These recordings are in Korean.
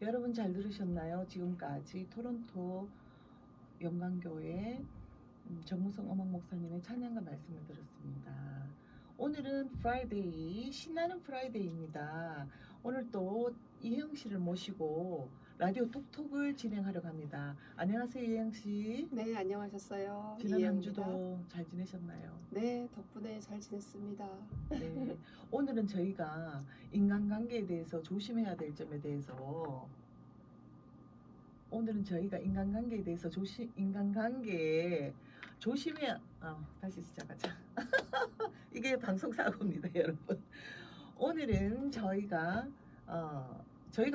여러분 잘 들으셨나요? 지금까지 토론토 영광교회 정무성 어망 목사님의 찬양과 말씀을 들었습니다. 오늘은 프라이데이, 신나는 프라이데이입니다. 오늘 또 이혜영 씨를 모시고 라디오 톡톡을 진행하려고 합니다. 안녕하세요, 이혜영 씨. 네, 안녕하셨어요. 지난 한 이혜영입니다. 주도 잘 지내셨나요? 네, 덕분에 잘 지냈습니다. 네. 오늘은 저희가 인간관계에 대해서 조심해야 될 점에 대해서 인간관계에 조심해야 다시 시작하자. 이게 방송사고입니다, 여러분. 오늘은 저희가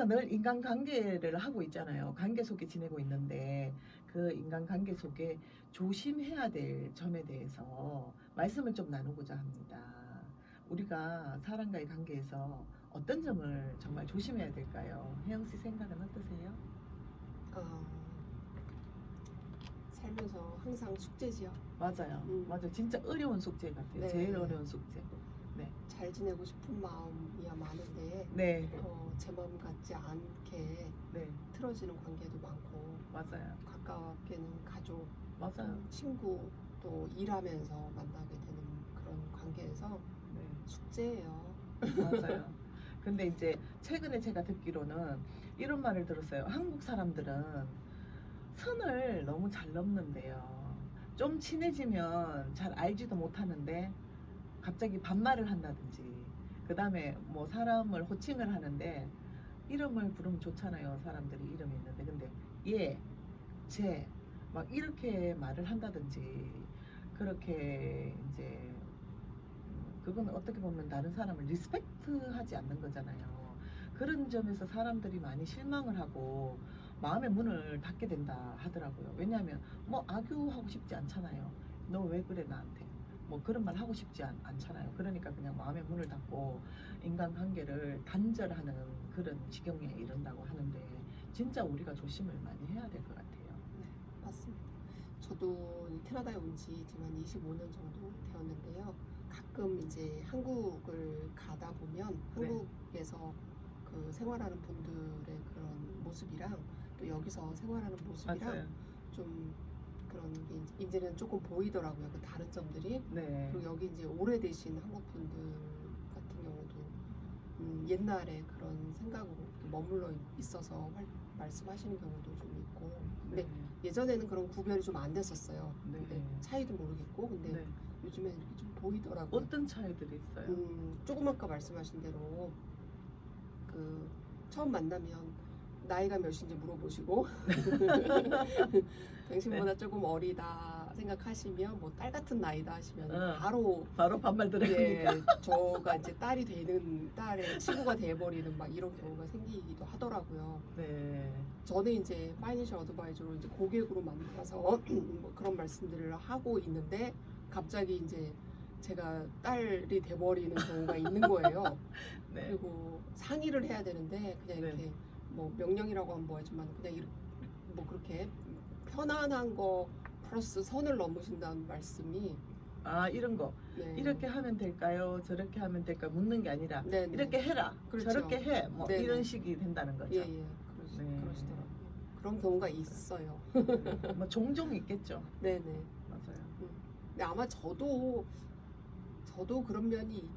늘 인간관계를 하고 있잖아요. 관계 속에 지내고 있는데 그 인간관계 속에 조심해야 될 점에 대해서 말씀을 좀 나누고자 합니다. 우리가 사람과의 관계에서 어떤 점을 정말 조심해야 될까요? 혜영 씨 생각은 어떠세요? 살면서 항상 숙제지요. 맞아요. 맞아요. 진짜 어려운 숙제 같아요. 네. 제일 어려운 숙제. 네. 잘 지내고 싶은 마음이야 많은데 네. 제 마음 같지 않게 네. 틀어지는 관계도 많고 맞아요. 가깝게는 가족, 맞아요. 친구, 또 일하면서 만나게 되는 그런 관계에서 네. 숙제예요. 맞아요. 근데 이제 최근에 제가 듣기로는 이런 말을 들었어요. 한국 사람들은 선을 너무 잘 넘는데요. 좀 친해지면 잘 알지도 못하는데 갑자기 반말을 한다든지 그 다음에 뭐 사람을 호칭을 하는데 이름을 부르면 좋잖아요. 사람들이 이름이 있는데 근데 얘, 쟤 막 이렇게 말을 한다든지 그렇게 이제 그건 어떻게 보면 다른 사람을 리스펙트하지 않는 거잖아요. 그런 점에서 사람들이 많이 실망을 하고 마음의 문을 닫게 된다 하더라고요. 왜냐하면 뭐 악유하고 싶지 않잖아요. 너 왜 그래 나한테? 뭐 그런 말 하고 싶지 않잖아요. 그러니까 그냥 마음의 문을 닫고 인간관계를 단절하는 그런 지경에 이른다고 하는데 진짜 우리가 조심을 많이 해야 될 것 같아요. 네, 맞습니다. 저도 캐나다에 온 지 지금 한 25년 정도 되었는데요. 가끔 이제 한국을 가다 보면 네. 한국에서 그 생활하는 분들의 그런 모습이랑 또 여기서 생활하는 모습이랑 맞아요. 좀 그런 게 이제는 조금 보이더라고요. 그 다른 점들이. 네. 그리고 여기 이제 오래되신 한국 분들 같은 경우도 옛날에 그런 생각으로 이렇게 머물러 있어서 말씀하시는 경우도 좀 있고. 근데 네. 예전에는 그런 구별이 좀 안 됐었어요. 네. 근데 차이도 모르겠고, 근데 네. 요즘에 이렇게 좀 보이더라고요. 어떤 차이들이 있어요? 조금 아까 말씀하신 대로 그 처음 만나면 나이가 몇인지 물어보시고 당신보다 조금 어리다 생각하시면 뭐 딸 같은 나이다 하시면 바로 반말 들어갑니까? 저가 이제 딸이 되는 딸의 친구가 돼버리는 막 이런 경우가 생기기도 하더라고요. 네. 저는 이제 파이낸셜 어드바이저로 이제 고객으로 만나서 뭐 그런 말씀들을 하고 있는데 갑자기 이제 제가 딸이 돼버리는 경우가 있는 거예요. 네. 그리고 상의를 해야 되는데 그냥 네. 이렇게 뭐 명령이라고 하면 뭐하지만 그냥 이렇게 뭐 그렇게 편안한 거 플러스 선을 넘으신다는 말씀이 이런 거. 네. 이렇게 하면 될까요? 저렇게 하면 될까요? 묻는 게 아니라 네네. 이렇게 해라. 그렇죠. 저렇게 해. 뭐 네네. 이런 식이 된다는 거죠. 예, 네. 그러시더라고요. 그런 경우가 있어요. 뭐 종종 있겠죠. 네네. 맞아요. 근데 아마 저도 그런 면이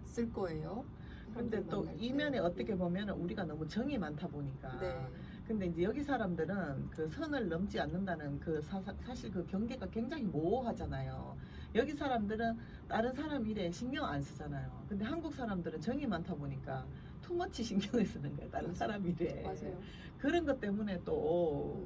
있을 거예요. 근데 또 만날 이 때. 면에 어떻게 보면 우리가 너무 정이 많다 보니까 네. 근데 이제 여기 사람들은 그 선을 넘지 않는다는 그 사실 그 경계가 굉장히 모호하잖아요. 여기 사람들은 다른 사람 일에 신경 안 쓰잖아요. 근데 한국 사람들은 정이 많다 보니까 투머치 신경을 쓰는 거예요. 다른 사람 일에. 맞아요. 그런 것 때문에 또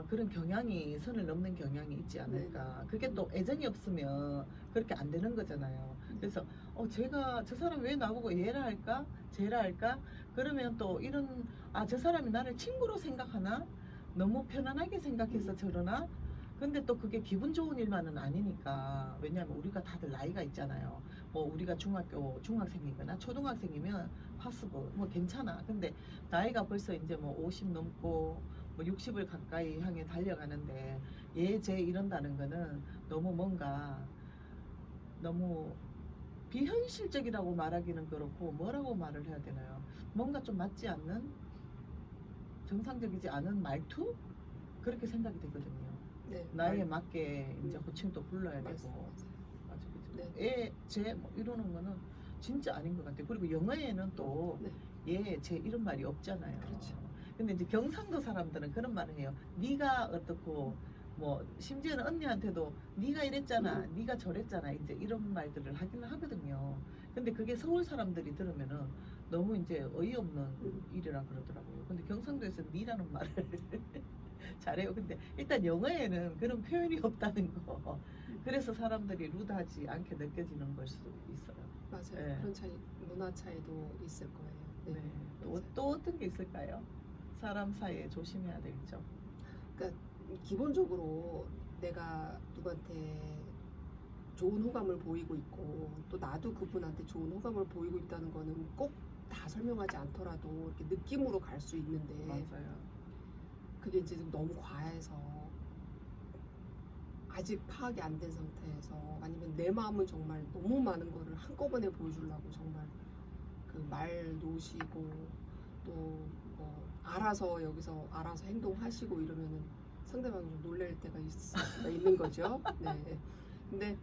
그런 경향이 선을 넘는 경향이 있지 않을까. 그게 또 애정이 없으면 그렇게 안 되는 거잖아요. 그래서 제가 저 사람 왜 나보고 얘라 할까 쟤라 할까 그러면 또 이런 저 사람이 나를 친구로 생각하나 너무 편안하게 생각해서 저러나 근데 또 그게 기분 좋은 일만은 아니니까 왜냐하면 우리가 다들 나이가 있잖아요. 뭐 우리가 중학생이거나 초등학생이면 파스볼 뭐 괜찮아. 근데 나이가 벌써 이제 뭐 50 넘고 뭐 60을 가까이 향해 달려가는데 얘쟤 이런다는 거는 너무 뭔가 너무 비현실적이라고 말하기는 그렇고 뭐라고 말을 해야 되나요? 뭔가 좀 맞지 않는 정상적이지 않은 말투 그렇게 생각이 되거든요. 네. 나이에 맞게 이제 음. 호칭도 불러야 되고 맞습니다. 맞아 그죠. 네. 뭐 이러는 거는 진짜 아닌 것 같아요. 그리고 영어에는 또 네. 얘, 제 이런 말이 없잖아요. 그렇죠. 근데 이제 경상도 사람들은 그런 말을 해요. 네가 어떻고 뭐 심지어는 언니한테도 네가 이랬잖아, 네가 저랬잖아 이제 이런 말들을 하기는 하거든요. 근데 그게 서울 사람들이 들으면은 너무 이제 어이없는 일이라 그러더라고요. 근데 경상도에서 네라는 말을 잘해요. 근데 일단 영어에는 그런 표현이 없다는 거. 그래서 사람들이 루드하지 않게 느껴지는 걸 수도 있어요. 맞아요. 네. 그런 차이, 문화 차이도 있을 거예요. 네. 네. 맞아요. 또 어떤 게 있을까요? 사람 사이에 조심해야 될 점. 그러니까 기본적으로 내가 누구한테 좋은 호감을 보이고 있고 또 나도 그분한테 좋은 호감을 보이고 있다는 거는 꼭 다 설명하지 않더라도 이렇게 느낌으로 갈 수 있는데 맞아요. 그게 이제 좀 너무 과해서 아직 파악이 안 된 상태에서 아니면 내 마음은 정말 너무 많은 거를 한꺼번에 보여주려고 정말 그 말 놓으시고 또 뭐 알아서 여기서 알아서 행동하시고 이러면은 상대방이 좀 놀랄 때가 있는 거죠. 네. 근데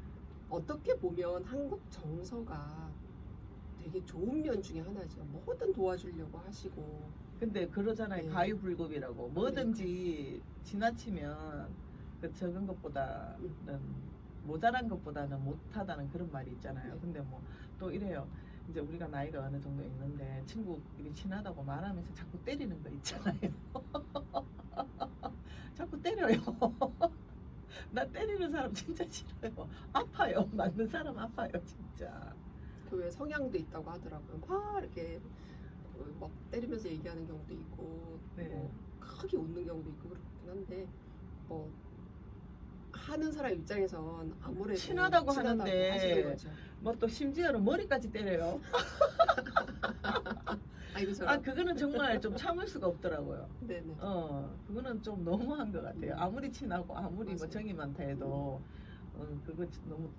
어떻게 보면 한국 정서가 되게 좋은 면 중에 하나죠. 뭐든 도와주려고 하시고. 근데 그러잖아요. 네. 가유불급이라고. 뭐든지 지나치면 그 적은 것보다는 모자란 것보다는 못하다는 그런 말이 있잖아요. 네. 근데 뭐 또 이래요. 이제 우리가 나이가 어느 정도 있는데 친구끼리 친하다고 말하면서 자꾸 때리는 거 있잖아요. 자꾸 때려요. 나 때리는 사람 진짜 싫어요. 아파요. 맞는 사람 아파요, 진짜. 그 왜 성향도 있다고 하더라고요. 막 이렇게 막 때리면서 얘기하는 경우도 있고 네. 뭐 크게 웃는 경우도 있고 그렇긴 한데 뭐 하는 사람 입장에선 아무래도 친하다고 하는데 하시는 거죠. 뭐 또 심지어는 머리까지 때려요. 아이고 아 저런. 그거는 정말 좀 참을 수가 없더라고요. 네네. 그거는 좀 너무한 것 같아요. 아무리 친하고 아무리 뭐 맞아요. 정이 많다 해도 그거 너무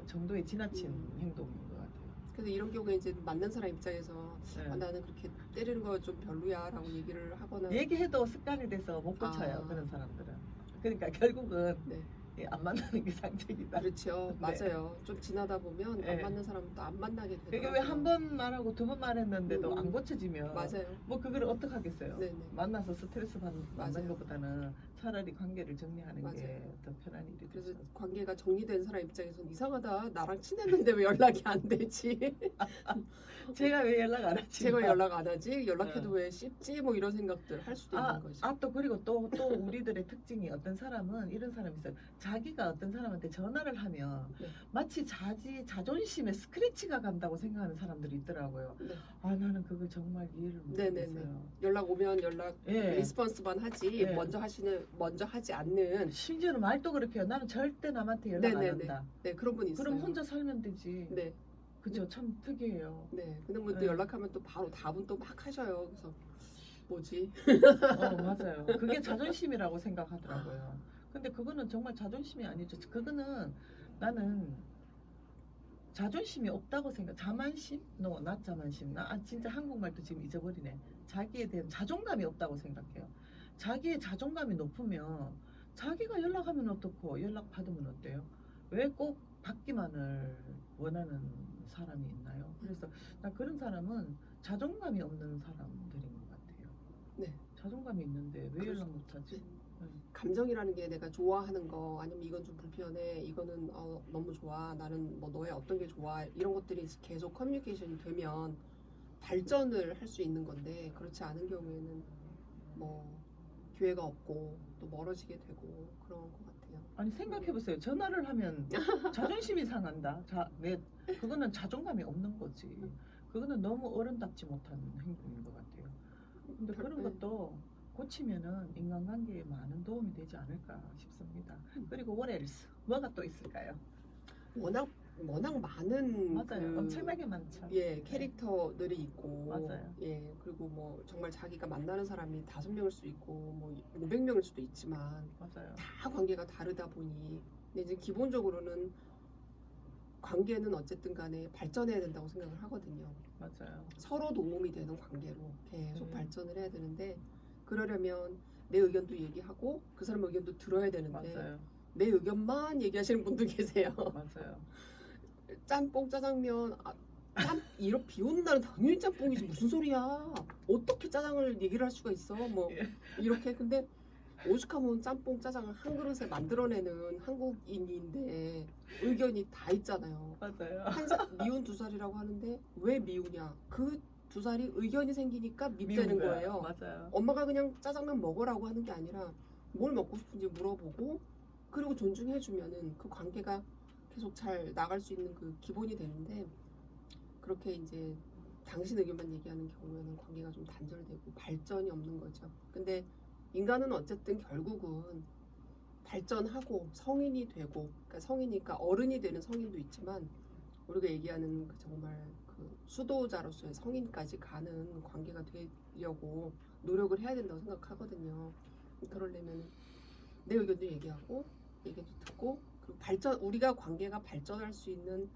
정도의 지나친 행동인 것 같아요. 그래서 이런 경우에 이제 만난 사람 입장에서 네. 나는 그렇게 때리는 거 좀 별로야라고 얘기를 하거나 얘기해도 습관이 돼서 못 고쳐요. 아. 그런 사람들은. 그러니까 결국은 네. 안 만나는 게 상책이다. 그렇죠. 네. 맞아요. 좀 지나다 보면 네. 안 맞는 사람도 안 만나게 되더라고요. 그게 왜 한 번 말하고 두 번 말했는데도 안 고쳐지면 맞아요. 뭐 그걸 어떡 하겠어요. 네네. 만나서 스트레스 받는 맞아요. 것보다는 차라리 관계를 정리하는 맞아요. 게 더 편한 일이 그래서 되죠. 관계가 정리된 사람 입장에선 이상하다. 나랑 친했는데 왜 연락이 안 되지? 제가 왜 연락 안 하지? 제가 연락 안 하지? 연락해도 네. 왜 씹지? 뭐 이런 생각들 할 수도 있는 거죠. 또 그리고 또 우리들의 특징이 어떤 사람은 이런 사람이 있어요. 자기가 어떤 사람한테 전화를 하면 네. 마치 자존심에 스크래치가 간다고 생각하는 사람들이 있더라고요. 네. 아 나는 그걸 정말 이해를 네네네. 못하겠어요. 연락 오면 연락 예. 리스폰스만 하지 네. 먼저 하지 않는 심지어는 말도 그렇게 해요. 나는 절대 남한테 연락 안 네네네. 한다. 네 그런 분 있어요. 그럼 혼자 살면 되지. 네. 그죠? 참 특이해요. 네. 근데 뭐 또 네. 연락하면 또 바로 답은 또 막 하셔요. 그래서 뭐지? 맞아요. 그게 자존심이라고 생각하더라고요. 근데 그거는 정말 자존심이 아니죠. 그거는 나는 자존심이 없다고 생각. 자만심? 나 자만심. 나 진짜 한국말도 지금 잊어버리네. 자기에 대한 자존감이 없다고 생각해요. 자기의 자존감이 높으면 자기가 연락하면 어떻고 연락 받으면 어때요? 왜 꼭 받기만을 원하는 사람이 있나요? 그래서 나 그런 사람은 자존감이 없는 사람들인 것 같아요. 네. 자존감이 있는데 왜 그럴 연락 수 못하지? 있지. 감정이라는 게 내가 좋아하는 거 아니면 이건 좀 불편해 이거는 너무 좋아 나는 뭐 너의 어떤 게 좋아 이런 것들이 계속 커뮤니케이션이 되면 발전을 할 수 있는 건데 그렇지 않은 경우에는 뭐 기회가 없고 또 멀어지게 되고 그런 것 같아요. 아니 생각해보세요. 전화를 하면 자존심이 상한다. 그거는 자존감이 없는 거지. 그거는 너무 어른답지 못한 행동인 것 같아요. 근데 그런 것도 고치면은 인간관계에 많은 도움이 되지 않을까 싶습니다. 그리고 what else? 뭐가 또 있을까요? 워낙 많은 맞아요. 엄청나게 많죠. 예 캐릭터들이 있고 맞아요. 예 그리고 뭐 정말 자기가 만나는 사람이 5명일 수도 있고 뭐 500명일 수도 있지만 맞아요. 다 관계가 다르다 보니 근데 이제 기본적으로는 관계는 어쨌든 간에 발전해야 된다고 생각을 하거든요. 맞아요. 서로 도움이 되는 관계로 계속 네. 발전을 해야 되는데 그러려면 내 의견도 얘기하고 그 사람 의견도 들어야 되는데 맞아요. 내 의견만 얘기하시는 분도 계세요. 맞아요. 짬뽕 짜장면 이런 비 오는 날은 당연히 짬뽕이지 무슨 소리야. 어떻게 짜장을 얘기를 할 수가 있어. 뭐 예. 이렇게 근데 오죽하면 짬뽕 짜장을 한 그릇에 만들어내는 한국인인데 의견이 다 있잖아요. 맞아요. 미운 두 살이라고 하는데 왜 미우냐. 그 두 살이 의견이 생기니까 미운 밉되는 거야. 거예요. 맞아요. 엄마가 그냥 짜장면 먹으라고 하는 게 아니라 뭘 먹고 싶은지 물어보고 그리고 존중해주면은 그 관계가 계속 잘 나갈 수 있는 그 기본이 되는데 그렇게 이제 당신 의견만 얘기하는 경우에는 관계가 좀 단절되고 발전이 없는 거죠. 근데 인간은 어쨌든 결국은 발전하고 성인이 되고 그러니까 성이니까 어른이 되는 성인도 있지만 우리가 얘기하는 그 정말 그 수도자로서의 성인까지 가는 관계가 되려고 노력을 해야 된다고 생각하거든요. 그러려면 내 의견도 얘기하고 얘기도 듣고 그리고 우리가 관계가 발전할 수 있는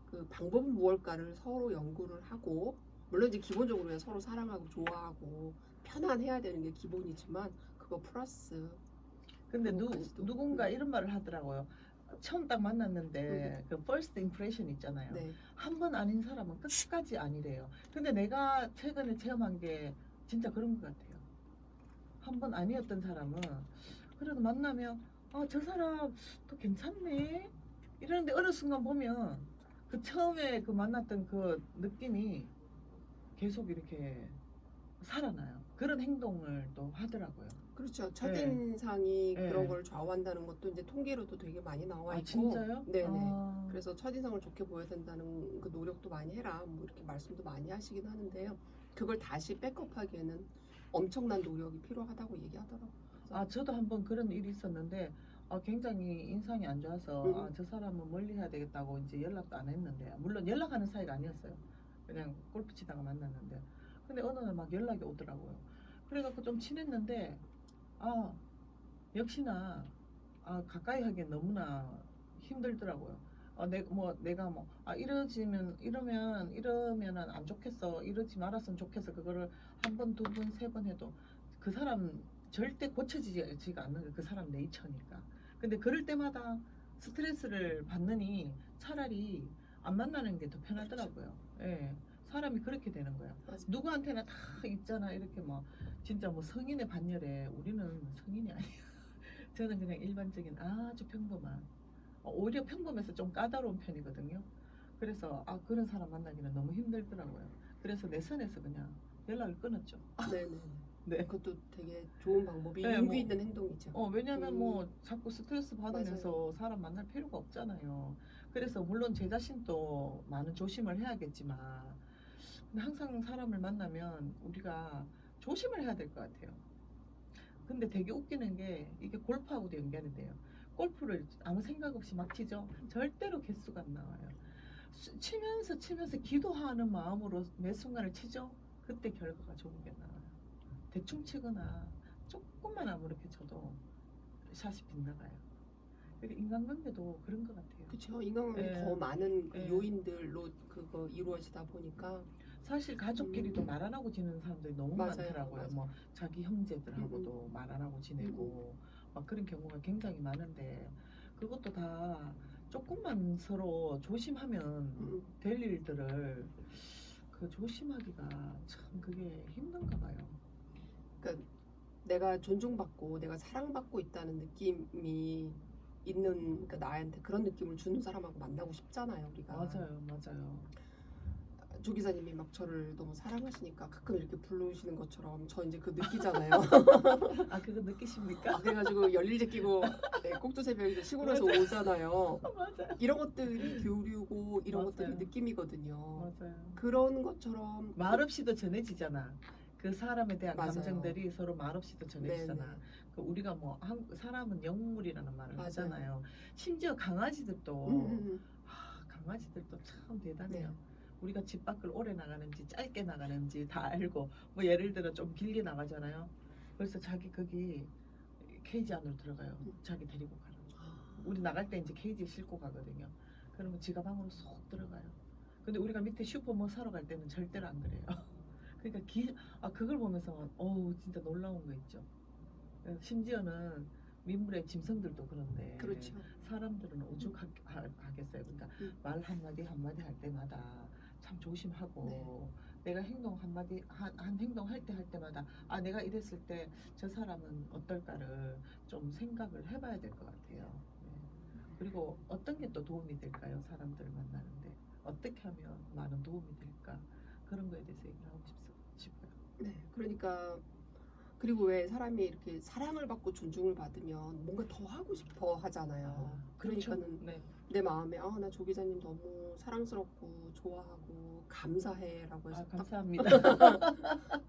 그 방법은 무엇일까를 서로 연구를 하고 물론 이제 기본적으로 서로 사랑하고 좋아하고 편안해야 되는 게 기본이지만 그거 플러스 근데 그것까지도. 누군가 이런 말을 하더라고요. 처음 딱 만났는데 그 first impression 있잖아요. 네. 한 번 아닌 사람은 끝까지 아니래요. 근데 내가 최근에 체험한 게 진짜 그런 것 같아요. 한 번 아니었던 사람은 그래도 만나면 저 사람 또 괜찮네 이러는데 어느 순간 보면 그 처음에 그 만났던 그 느낌이 계속 이렇게 살아나요. 그런 행동을 또 하더라고요. 그렇죠. 첫인상이 네. 그런 걸 좌우한다는 것도 이제 통계로도 되게 많이 나와 있고. 진짜요? 네네. 그래서 첫인상을 좋게 보여야 된다는 그 노력도 많이 해라. 뭐 이렇게 말씀도 많이 하시긴 하는데요. 그걸 다시 백업하기에는 엄청난 노력이 필요하다고 얘기하더라고요. 저도 한번 그런 일이 있었는데 굉장히 인상이 안 좋아서 저 사람은 멀리 해야 되겠다고 이제 연락도 안 했는데 물론 연락하는 사이가 아니었어요. 그냥 골프 치다가 만났는데 근데 어느 날 막 연락이 오더라고요. 그래갖고 좀 친했는데 역시나 가까이 하기엔 너무나 힘들더라고요. 내가 이러면은 안 좋겠어. 이러지 말았으면 좋겠어. 그거를 한 번, 두 번, 세 번 해도 그 사람 절대 고쳐지지가 않는 거예요. 그 사람 네이처니까. 근데 그럴 때마다 스트레스를 받느니 차라리 안 만나는 게 더 편하더라고요. 예. 사람이 그렇게 되는 거야. 맞아요. 누구한테나 다 있잖아. 이렇게 진짜 성인의 반열에 우리는 성인이 아니야. 저는 그냥 일반적인 아주 평범한 오히려 평범해서 좀 까다로운 편이거든요. 그래서 그런 사람 만나기는 너무 힘들더라고요. 그래서 내 선에서 그냥 연락을 끊었죠. 네네. 네. 그것도 되게 좋은 방법이 네, 용기 있는 행동이죠. 왜냐면 자꾸 스트레스 받으면서 사람 만날 필요가 없잖아요. 그래서 물론 제 자신도 많은 조심을 해야겠지만 근데 항상 사람을 만나면 우리가 조심을 해야 될 것 같아요. 근데 되게 웃기는 게 이게 골프하고도 연결이 돼요. 골프를 아무 생각 없이 막 치죠. 절대로 개수가 안 나와요. 치면서 기도하는 마음으로 매 순간을 치죠. 그때 결과가 좋은 게 나와요. 대충 치거나 조금만 아무렇게 쳐도 샷이 빗나가요. 그리고 인간관계도 그런 것 같아요. 그렇죠. 인간관계 네. 더 많은 그 네. 요인들로 그거 이루어지다 보니까 사실 가족끼리도 말 안 하고 지내는 사람들이 너무 맞아요. 많더라고요. 맞아요. 자기 형제들하고도 말 안 하고 지내고 막 그런 경우가 굉장히 많은데 그것도 다 조금만 서로 조심하면 될 일들을 조심하기가 참 그게 힘든가 봐요. 그러니까 내가 존중받고 내가 사랑받고 있다는 느낌이 있는 그러니까 나한테 그런 느낌을 주는 사람하고 만나고 싶잖아요, 우리가. 맞아요. 조 기자님이 막 저를 너무 사랑하시니까 가끔 이렇게 부르시는 것처럼 저 이제 그 느끼잖아요. 그거 느끼십니까? 그래가지고 열일제 끼고 꼭두 새벽에 시골에서 오잖아요. 맞아요. 이런 것들이 교류고 이런 맞아요. 것들이 느낌이거든요. 맞아요. 그런 것처럼 말없이도 전해지잖아. 그 사람에 대한 맞아요. 감정들이 서로 말없이도 전해지잖아. 네네. 그 우리가 사람은 영물이라는 말을 맞아요. 하잖아요. 심지어 강아지들도 강아지들도 참 대단해요. 네. 우리가 집 밖을 오래 나가는지 짧게 나가는지 다 알고 예를 들어 좀 길게 나가잖아요. 그래서 자기 거기 케이지 안으로 들어가요. 자기 데리고 가는 거. 우리 나갈 때 이제 케이지에 싣고 가거든요. 그러면 지가 방으로 쏙 들어가요. 근데 우리가 밑에 슈퍼 사러 갈 때는 절대로 안 그래요. 그러니까 그걸 보면서 진짜 놀라운 거 있죠. 심지어는 민물의 짐승들도 그런데 그렇죠. 사람들은 오죽하겠어요. 그러니까 말 한마디 한마디 할 때마다 참 조심하고 내가 행동 한마디 한 행동 할 때마다 내가 이랬을 때 저 사람은 어떨까를 좀 생각을 해봐야 될 것 같아요. 네. 그리고 어떤 게 또 도움이 될까요? 사람들을 만나는데 어떻게 하면 많은 도움이 될까? 그런 거에 대해서 얘기를 하고 싶어요. 네, 그러니까 그리고 왜 사람이 이렇게 사랑을 받고 존중을 받으면 뭔가 더 하고 싶어 하잖아요. 그렇죠. 그러니까는 네. 내 마음에 나 조 기자님 너무 사랑스럽고 좋아하고 감사해라고 해서 딱 감사합니다.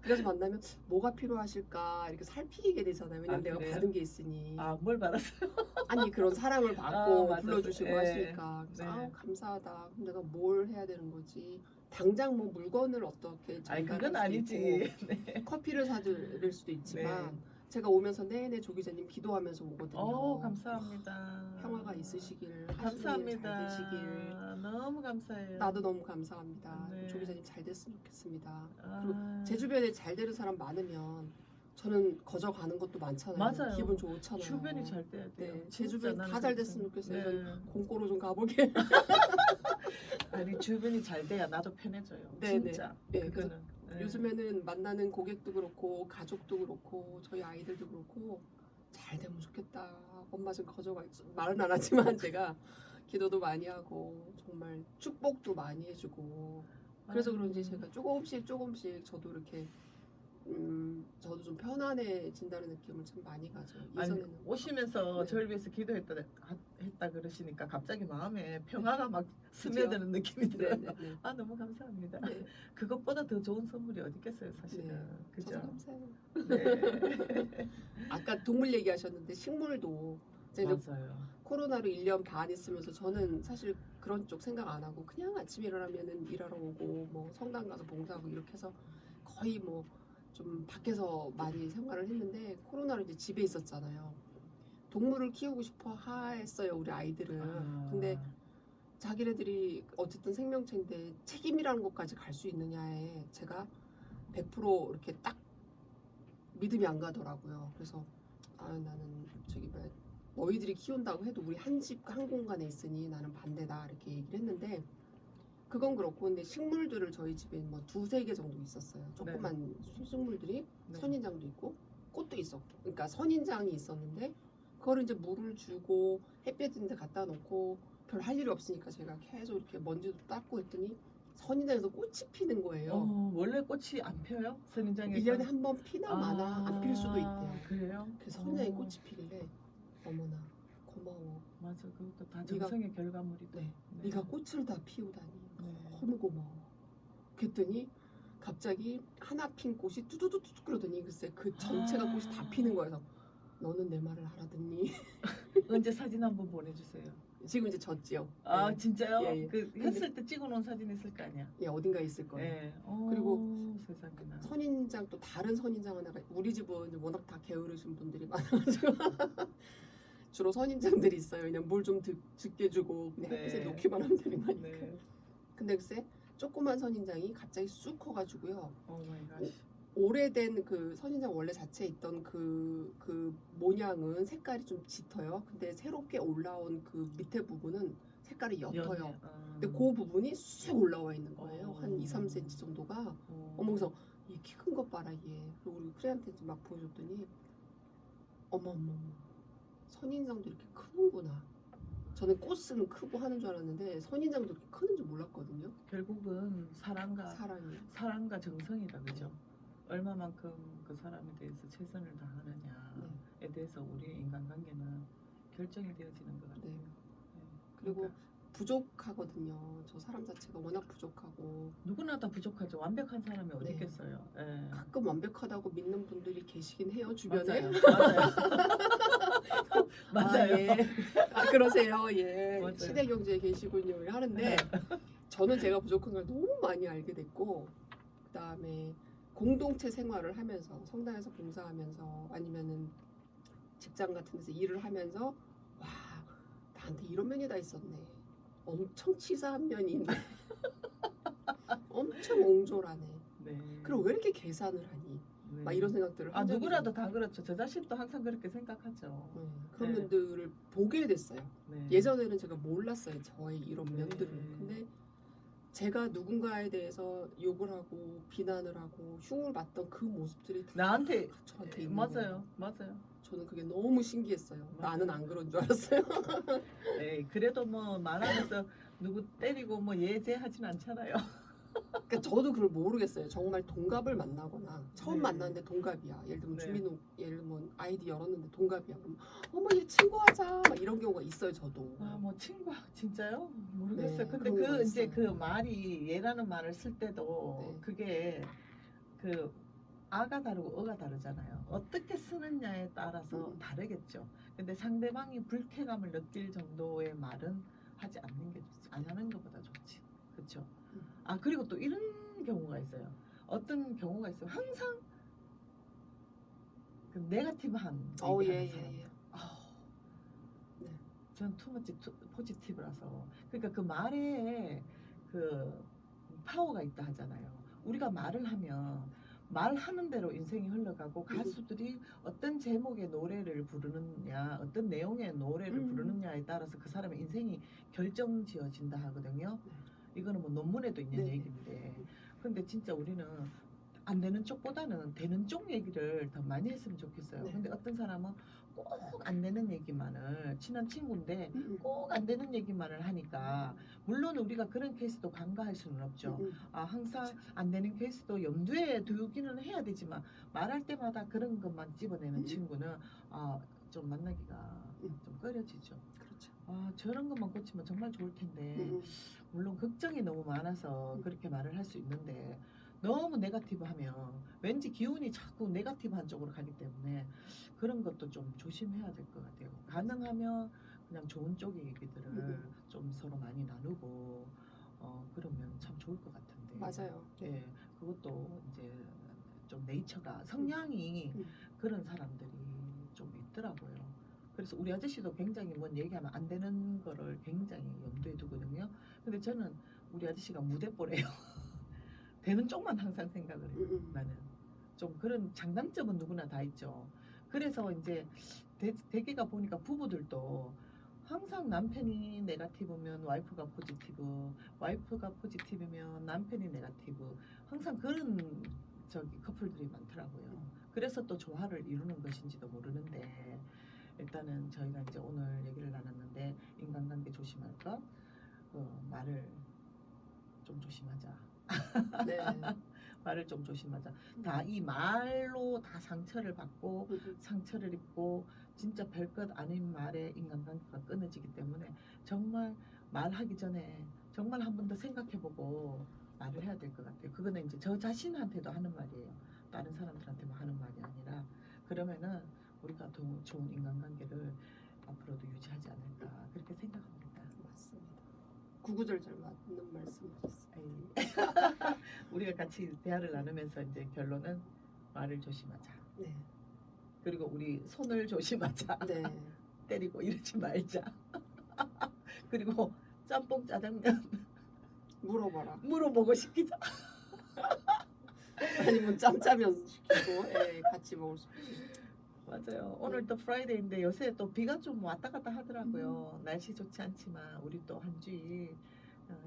그래서 만나면 뭐가 필요하실까 이렇게 살피게 되잖아요. 왜냐면 내가 그래요? 받은 게 있으니. 뭘 받았어요? 아니 그런 사랑을 받고 맞아요. 불러주시고 예. 하시니까 그래서 네. 감사하다. 그럼 내가 뭘 해야 되는 거지? 당장 뭐 물건을 어떻게 그건 전달할 수도 있고 아니지. 네. 커피를 사드릴 수도 있지만 제가 오면서 내내 조 기자님 기도하면서 오거든요. 감사합니다. 평화가 있으시길 하시는 일 감사합니다. 잘 되시길. 너무 감사해요. 나도 너무 감사합니다. 네. 조 기자님 잘 됐으면 좋겠습니다. 아, 그리고 제 주변에 잘 되는 사람 많으면 저는 거저 가는 것도 많잖아요. 맞아요. 기분 좋잖아요. 주변이 잘 돼야 돼요. 네, 제 진짜 주변 나는 다 잘 그렇게 됐으면 좋겠어요. 생각해요. 저는 공고로 좀 가보게. 아니 주변이 잘 돼야 나도 편해져요. 네, 진짜. 네, 그거는. 네. 요즘에는 만나는 고객도 그렇고 가족도 그렇고 저희 아이들도 그렇고 잘 되면 좋겠다. 엄마 좀 거저가 있어. 말은 안 하지만 제가 기도도 많이 하고 정말 축복도 많이 해주고 그래서 그런지 제가 조금씩 저도 이렇게 저도 좀 편안해진다는 느낌을 참 많이 가져. 예전에는 오시면서 네. 저를 위해서 기도했다 그러시니까 갑자기 마음에 평화가 막 스며드는 느낌이 들어요. 네. 너무 감사합니다. 네. 그것보다 더 좋은 선물이 어디 있겠어요, 사실은. 저도 그죠? 감사해요. 네. 아까 동물 얘기하셨는데 식물도 제가 맞아요. 코로나로 1년 반 있으면서 저는 사실 그런 쪽 생각 안 하고 그냥 아침에 일어나면은 일하러 오고 뭐 성당 가서 봉사하고 이렇게 해서 거의 뭐 좀 밖에서 많이 생활을 했는데 코로나로 이제 집에 있었잖아요. 동물을 키우고 싶어 했어요, 우리 아이들은. 근데 자기네들이 어쨌든 생명체인데 책임이라는 것까지 갈 수 있느냐에 제가 100% 이렇게 딱 믿음이 안 가더라고요. 그래서 나는 너희들이 키운다고 해도 우리 한 집 한 공간에 있으니 나는 반대다 이렇게 얘기를 했는데 그건 그렇고 근데 식물들을 저희 집에 뭐 2-3개 정도 있었어요. 조그만 식물들이 네. 선인장도 있고 꽃도 있었고 그러니까 선인장이 있었는데 그거를 이제 물을 주고 햇볕 있는 데 갖다 놓고 별 할 일이 없으니까 제가 계속 이렇게 먼지도 닦고 했더니 선인장에서 꽃이 피는 거예요. 원래 꽃이 안 펴요? 선인장에서? 1년에 한 번 피나 마나 안 필 수도 있대요. 그래요? 그래서 선인장에 꽃이 피길래 어머나 고마워. 맞아, 그것도 다 네가- 정성의 결과물이다. 네. 네가 꽃을 다 피우다니 네. 너무 고마워. 그랬더니 갑자기 하나 핀 꽃이 뚜두두두 그러더니 글쎄 그 전체가 꽃이 다 피는 거여서 너는 내 말을 알아듣니? 언제 사진 한번 보내주세요. 지금 이제 졌지요. 아 네. 진짜요? 예, 예. 했을 때 찍어놓은 사진 있을 거 아니야? 예, 어딘가에 있을 거예요. 네. 그리고 세상에나. 선인장 또 다른 선인장 하나가 우리 집은 이제 워낙 다 게으르신 분들이 많아가지고 주로 선인장들이 있어요. 그냥 물 좀 적게 주고 그냥 햇빛에 네. 놓기만 하면 되는 거니까. 네. 근데 글쎄 조그만 선인장이 갑자기 쑥 커가지고요. 오 마이 갓. 오래된 그 선인장 원래 자체에 있던 그 모양은 색깔이 좀 짙어요. 근데 새롭게 올라온 그 밑에 부분은 색깔이 옅어요. 근데 그 부분이 쑥 올라와 있는 거예요. 한 2-3cm 정도가. 어머 그래서 이 키 큰 것 봐라 얘. 그리고 우리 크리한테 막 보여줬더니 어머 선인장도 이렇게 크는구나. 저는 꽃은 크고 하는 줄 알았는데 선인장도 이렇게 크는 줄 몰랐거든요. 결국은 사랑과 정성이다, 그죠? 얼마만큼 그 사람에 대해서 최선을 다하느냐에 대해서 우리 인간관계는 결정이 되어지는 것 같아요. 네. 네. 그리고 그러니까 부족하거든요. 저 사람 자체가 워낙 부족하고 누구나 다 부족하죠. 완벽한 사람이 어디 네. 있겠어요. 네. 가끔 완벽하다고 믿는 분들이 계시긴 해요 주변에. 맞아요. 예. 그러세요. 예. 맞아요. 시대 경제에 계시군요. 하는데 저는 제가 부족한 걸 너무 많이 알게 됐고 그다음에 공동체 생활을 하면서 성당에서 봉사하면서 아니면은 직장 같은 데서 일을 하면서 와 나한테 이런 면이 다 있었네. 엄청 치사한 면이 있네. 엄청 옹졸하네. 네. 그럼 왜 이렇게 계산을 하니? 네. 막 이런 생각들을 한 적이 누구라도 다 그렇죠. 저 자신도 항상 그렇게 생각하죠. 그런 네. 면들을 보게 됐어요. 네. 예전에는 제가 몰랐어요. 저의 이런 네. 면들을. 근데 제가 누군가에 대해서 욕을 하고 비난을 하고 흉을 봤던 그 모습들이 다 나한테 저한테 있는 맞아요, 거예요. 맞아요. 저는 그게 너무 신기했어요. 맞아요. 나는 안 그런 줄 알았어요. 네, 그래도 뭐 말하면서 누구 때리고 뭐 예제하진 않잖아요. 그러니까 저도 그걸 모르겠어요. 정말 동갑을 만나거나 처음 네. 만났는데 동갑이야. 예를 들면 네. 주민등 예를 들면 아이디 열었는데 동갑이야. 그럼 어머 얘 친구하자. 막 이런 경우가 있어요. 저도. 뭐 친구 진짜요? 모르겠어요. 네, 근데 그런 그 거 이제 있어요. 그 말이 얘라는 말을 쓸 때도 네. 그게 그 아가 다르고 어가 다르잖아요. 어떻게 쓰느냐에 따라서 다르겠죠. 근데 상대방이 불쾌감을 느낄 정도의 말은 하지 않는 게 좋지. 안 하는 것보다 좋지. 그렇죠? 그리고 또 이런 경우가 있어요. 어떤 경우가 있어요. 항상 그 네거티브한 얘기하는 예, 사람. 예, 예. 네. 전 투머치 포지티브라서 그러니까 그 말에 그 파워가 있다 하잖아요. 우리가 말을 하면 말하는 대로 인생이 흘러가고 가수들이 어떤 제목의 노래를 부르느냐 어떤 내용의 노래를 부르느냐에 따라서 그 사람의 인생이 결정지어진다 하거든요. 이거는 뭐 논문에도 있는 네. 얘기인데 근데 진짜 우리는 안 되는 쪽보다는 되는 쪽 얘기를 더 많이 했으면 좋겠어요. 네. 근데 어떤 사람은 꼭 안 되는 얘기만을 친한 친구인데 꼭 안 되는 얘기만을 하니까 물론 우리가 그런 케이스도 간과할 수는 없죠. 항상 안 되는 케이스도 염두에 두기는 해야 되지만 말할 때마다 그런 것만 집어내는 친구는 좀 만나기가 좀 꺼려지죠. 그렇죠. 저런 것만 고치면 정말 좋을 텐데 물론 걱정이 너무 많아서 그렇게 말을 할 수 있는데 너무 네거티브하면 왠지 기운이 자꾸 네거티브한 쪽으로 가기 때문에 그런 것도 좀 조심해야 될 것 같아요. 가능하면 그냥 좋은 쪽의 얘기들을 좀 서로 많이 나누고 그러면 참 좋을 것 같은데. 맞아요. 예, 그것도 이제 좀 네이처가 성향이 그런 사람들이 좀 있더라고요. 그래서 우리 아저씨도 굉장히 뭔 얘기하면 안 되는 거를 굉장히 염두에 두거든요. 근데 저는 우리 아저씨가 무대뽀래요. 되는 쪽만 항상 생각을 해요. 나는 좀 그런 장단점은 누구나 다 있죠. 그래서 이제 대개가 보니까 부부들도 항상 남편이 네거티브면 와이프가 포지티브, 와이프가 포지티브면 남편이 네거티브, 항상 그런 커플들이 많더라고요. 그래서 또 조화를 이루는 것인지도 모르는데 일단은 저희가 이제 오늘 얘기를 나눴는데 인간관계 조심할 것, 말을 좀 조심하자. 네. 말을 좀 조심하자. 다 이 말로 다 상처를 받고 상처를 입고 진짜 별것 아닌 말에 인간관계가 끊어지기 때문에 정말 말하기 전에 정말 한 번 더 생각해보고 말을 해야 될 것 같아요. 그거는 이제 저 자신한테도 하는 말이에요. 다른 사람들한테만 하는 말이 아니라 그러면은 우리가 더 좋은 인간관계를 앞으로도 유지하지 않을까 그렇게 생각합니다. 맞습니다. 구구절절 맞는 말씀이셨어요. 우리가 같이 대화를 나누면서 이제 결론은 말을 조심하자. 네. 그리고 우리 손을 조심하자. 네. 때리고 이러지 말자. 그리고 짬뽕 짜장면 물어봐라. 물어보고 시키자. 아니면 짬짜면 시키고 같이 먹을 수 있고. 맞아요. 오늘 또 프라이데이인데 요새 또 비가 좀 왔다 갔다 하더라고요. 날씨 좋지 않지만 우리 또 한 주일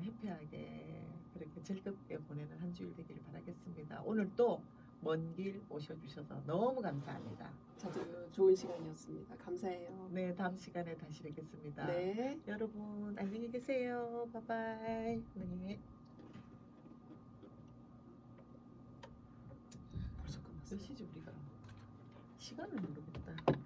해피하게 그렇게 즐겁게 보내는 한 주일 되기를 바라겠습니다. 오늘 또 먼 길 오셔주셔서 너무 감사합니다. 저도 좋은 시간이었습니다. 감사해요. 네, 다음 시간에 다시 뵙겠습니다. 네. 여러분 안녕히 계세요. 바이바이. 네. 벌써 끝났어요. 몇 시지 우리가? 시간을 모르겠다.